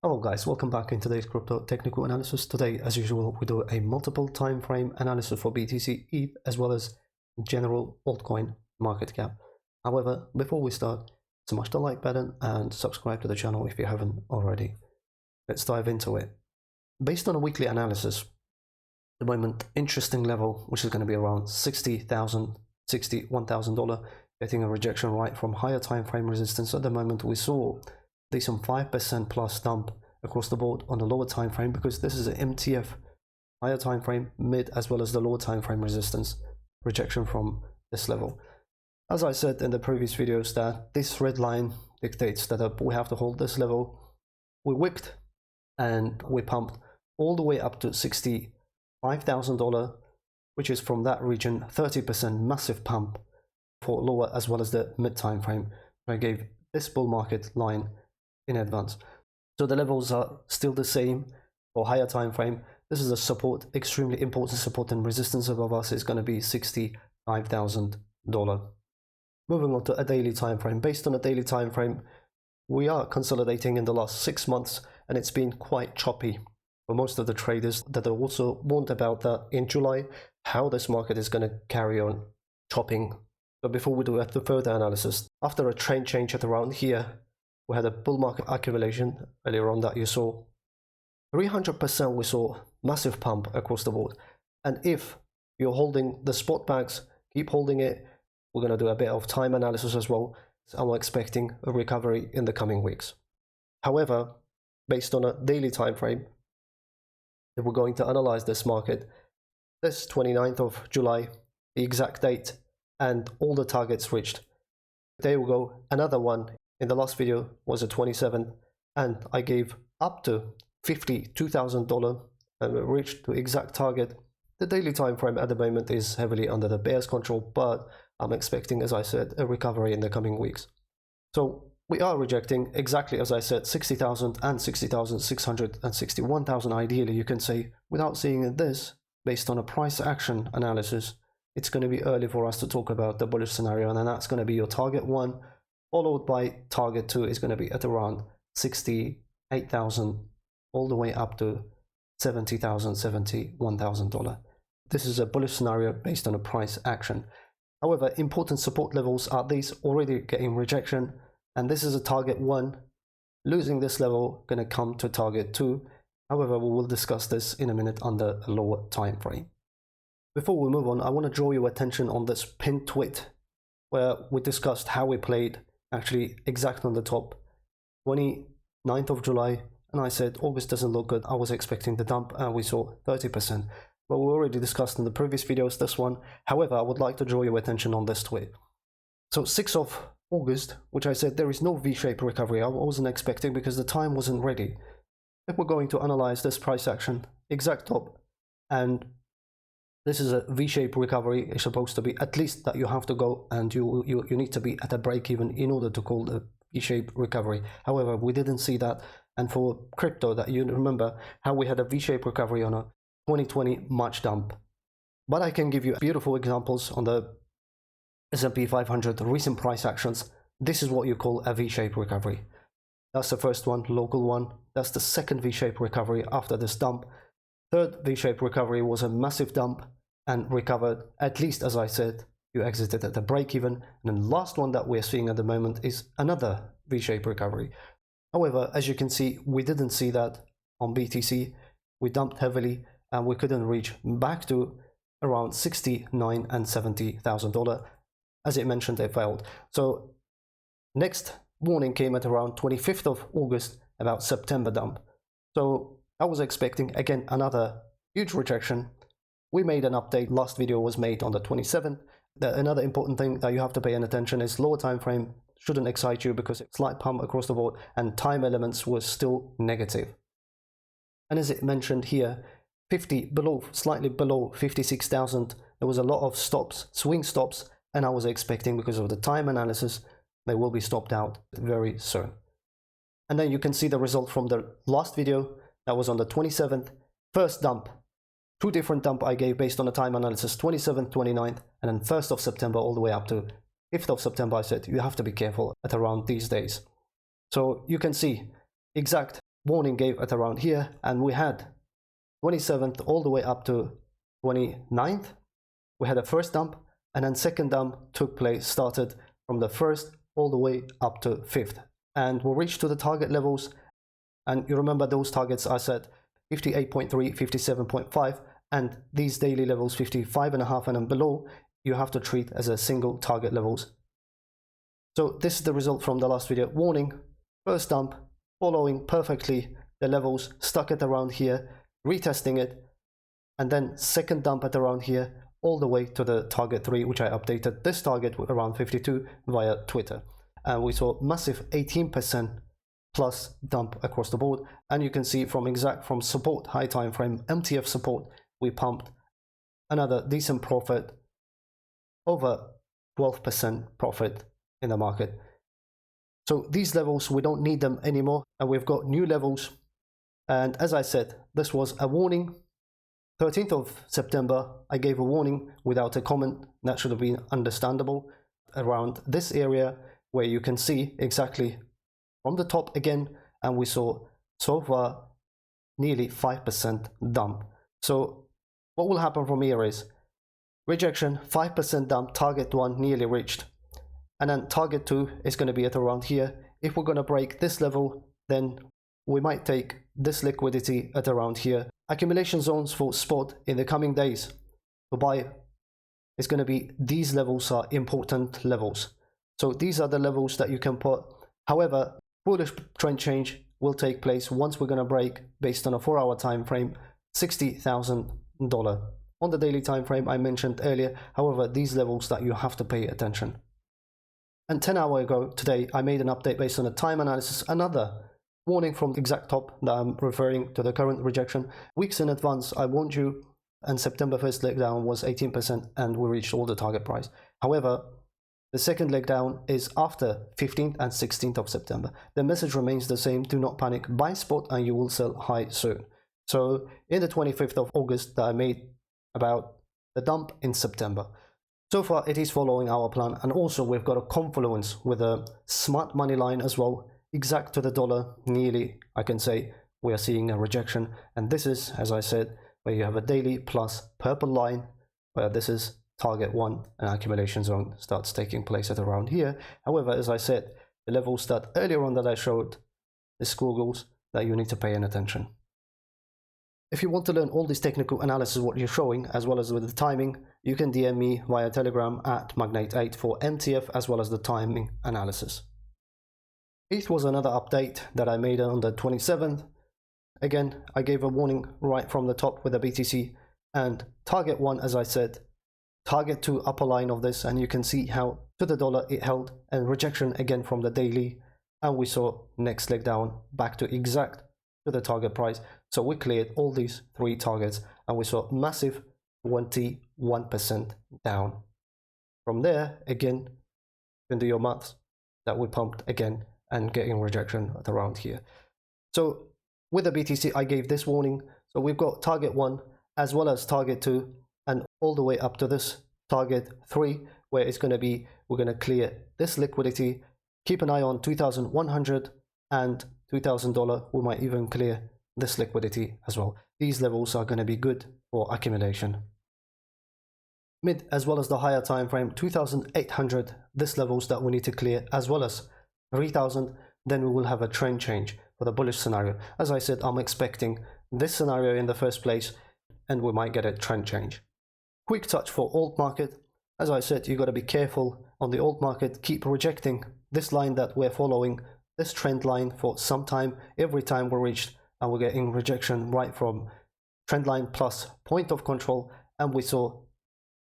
Hello guys, welcome back in today's crypto technical analysis. Today, as usual, we do a multiple time frame analysis for BTC, ETH, as well as general altcoin market cap. However, before we start, smash the like button and subscribe to the channel if you haven't already. Let's dive into it. Based on a weekly analysis, at the moment, interesting level, which is going to be around $60,000, $61,000, getting a rejection right from higher time frame resistance. At the moment, we saw some 5% plus dump across the board on the lower time frame, because this is an MTF higher time frame, mid, as well as the lower time frame resistance rejection from this level. As I said in the previous videos, that this red line dictates that we have to hold this level. We wicked and we pumped all the way up to $65,000, which is from that region 30% massive pump for lower as well as the mid time frame. I gave this bull market line in advance. So the levels are still the same for higher time frame. This is a support, extremely important support, and resistance above us is going to be $65,000. Moving on to a daily time frame. Based on a daily time frame, we are consolidating in the last 6 months, and it's been quite choppy for most of the traders that are also warned about that in July, how this market is going to carry on chopping. So before we do the further analysis, after a trend change at around here, we had a bull market accumulation earlier on that you saw 300%. We saw massive pump across the board, and if you're holding the spot bags, keep holding it. We're going to do a bit of time analysis as well. So I'm expecting a recovery in the coming weeks. However, based on a daily time frame, if we're going to analyze this market, this 29th of July, the exact date and all the targets reached. There we go, another one. In the last video was a 27th, and I gave up to $52,000 and we reached the exact target. The daily time frame at the moment is heavily under the bear's control, but I'm expecting, as I said, a recovery in the coming weeks. So we are rejecting, exactly as I said, 60,000 and 60,600 and 61,000 ideally, you can say, without seeing this based on a price action analysis. It's going to be early for us to talk about the bullish scenario, and then that's going to be your target 1, followed by target 2 is going to be at around 68,000 all the way up to $70,000, $71,000. This is a bullish scenario based on a price action. However, important support levels are these already getting rejection, and this is a target 1. Losing this level going to come to target 2. However, we will discuss this in a minute under a lower time frame. Before we move on, I want to draw your attention on this pinned tweet where we discussed how we played actually exact on the top, 29th of July, and I said August doesn't look good. I was expecting the dump, and we saw 30%. But we already discussed in the previous videos this one. However, I would like to draw your attention on this tweet. So 6th of August, which I said there is no V-shaped recovery. I wasn't expecting because the time wasn't ready. If we're going to analyze this price action, exact top, and this is a V-shaped recovery. It's supposed to be at least that you have to go, and you need to be at a break even in order to call the V-shaped recovery. However, we didn't see that, and for crypto, that you remember how we had a V-shaped recovery on a 2020 March dump. But I can give you beautiful examples on the S&P 500 recent price actions. This is what you call a V-shaped recovery. That's the first one, local one. That's the second V-shaped recovery after this dump. Third V-shaped recovery was a massive dump and recovered, at least as I said, you exited at the break even. And then the last one that we're seeing at the moment is another V-shaped recovery. However, as you can see, we didn't see that on BTC. We dumped heavily and we couldn't reach back to around $69,000 and $70,000. As it mentioned, it failed. So next warning came at around 25th of August about September dump. So I was expecting again another huge rejection. We made an update. Last video was made on the 27th. Another important thing that you have to pay attention is lower time frame shouldn't excite you because it's slight pump across the board and time elements was still negative. And as it mentioned here, slightly below 56,000, there was a lot of stops, swing stops, and I was expecting, because of the time analysis, they will be stopped out very soon. And then you can see the result from the last video. That was on the 27th, first dump. 2 different dump I gave based on the time analysis, 27th, 29th, and then 1st of September all the way up to 5th of September. I said you have to be careful at around these days. So you can see exact warning gave at around here, and we had 27th all the way up to 29th. We had a first dump, and then second dump started from the 1st all the way up to 5th, and we'll reach to the target levels. And you remember those targets I said 58.3, 57.5, and these daily levels 55.5 and then below, you have to treat as a single target levels. So this is the result from the last video. Warning, first dump following perfectly the levels, stuck at around here, retesting it, and then second dump at around here all the way to the target 3, which I updated this target with around 52 via Twitter, and we saw massive 18% plus dump across the board. And you can see from support, high time frame, MTF support, we pumped another decent profit, over 12% profit in the market. So these levels, we don't need them anymore, and we've got new levels. And as I said, this was a warning. 13th of September, I gave a warning without a comment. That should have been understandable. Around this area where you can see exactly from the top again, and we saw so far nearly 5% dump. So what will happen from here is rejection, 5% dump, target 1 nearly reached, and then target 2 is going to be at around here. If we're going to break this level, then we might take this liquidity at around here. Accumulation zones for spot in the coming days to buy is going to be, these levels are important levels. So these are the levels that you can put. However, bullish trend change will take place once we're going to break, based on a 4-hour time frame, $60,000 on the daily time frame I mentioned earlier. However, these levels that you have to pay attention. And 10 hours ago today, I made an update based on a time analysis, another warning from the exact top that I'm referring to the current rejection. Weeks in advance, I warned you, and September 1st leg down was 18% and we reached all the target price. However, the second leg down is after 15th and 16th of September. The message remains the same: do not panic, buy spot and you will sell high soon. So in the 25th of August that I made about the dump in September. So far it is following our plan, and also we've got a confluence with a smart money line as well, exact to the dollar. Nearly, I can say, we are seeing a rejection, and this is, as I said, where you have a daily plus purple line, where this is target 1 and accumulation zone starts taking place at around here. However, as I said, the levels that earlier on that I showed, the squiggles, that you need to pay attention. If you want to learn all this technical analysis what you're showing, as well as with the timing, you can DM me via Telegram at Magnate8 for MTF as well as the timing analysis. It was another update that I made on the 27th. Again, I gave a warning right from the top with the BTC, and target 1, as I said, target 2 upper line of this, and you can see how to the dollar it held, and rejection again from the daily, and we saw next leg down back to exact to the target price. So we cleared all these 3 targets and we saw massive 21% down. From there, again, you can do your maths that we pumped again and getting rejection at around here. So with the BTC, I gave this warning. So we've got target 1 as well as target 2, and all the way up to this target 3, where it's going to be, we're going to clear this liquidity. Keep an eye on 2,100 and $2,000. We might even clear this liquidity as well. These levels are going to be good for accumulation. Mid as well as the higher time frame, 2,800, this levels that we need to clear, as well as 3,000. Then we will have a trend change for the bullish scenario. As I said, I'm expecting this scenario in the first place, and we might get a trend change. Quick touch for alt market. As I said, you got to be careful on the alt market. Keep rejecting this line that we're following, this trend line, for some time. Every time we're reached, and we're getting rejection right from trend line plus point of control, and we saw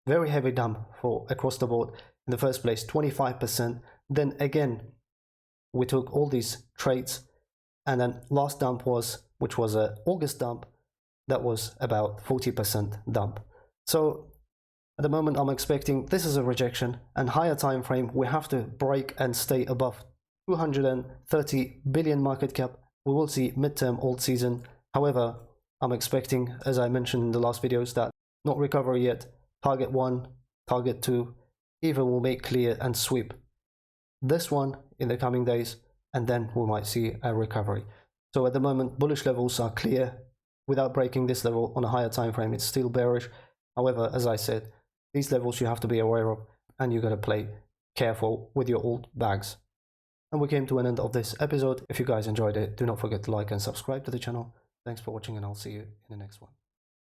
very heavy dump for across the board in the first place, 25%. Then again, we took all these trades, and then last dump was, which was a August dump, that was about 40% dump. So at the moment, I'm expecting this is a rejection, and higher time frame, we have to break and stay above 230 billion market cap. We will see midterm alt season. However, I'm expecting, as I mentioned in the last videos, that not recovery yet. Target 1, target 2, even will make clear and sweep this one in the coming days, and then we might see a recovery. So at the moment, bullish levels are clear. Without breaking this level on a higher time frame, it's still bearish. However, as I said, these levels you have to be aware of, and you got to play careful with your alt bags. And we came to an end of this episode. If you guys enjoyed it, do not forget to like and subscribe to the channel. Thanks for watching, and I'll see you in the next one.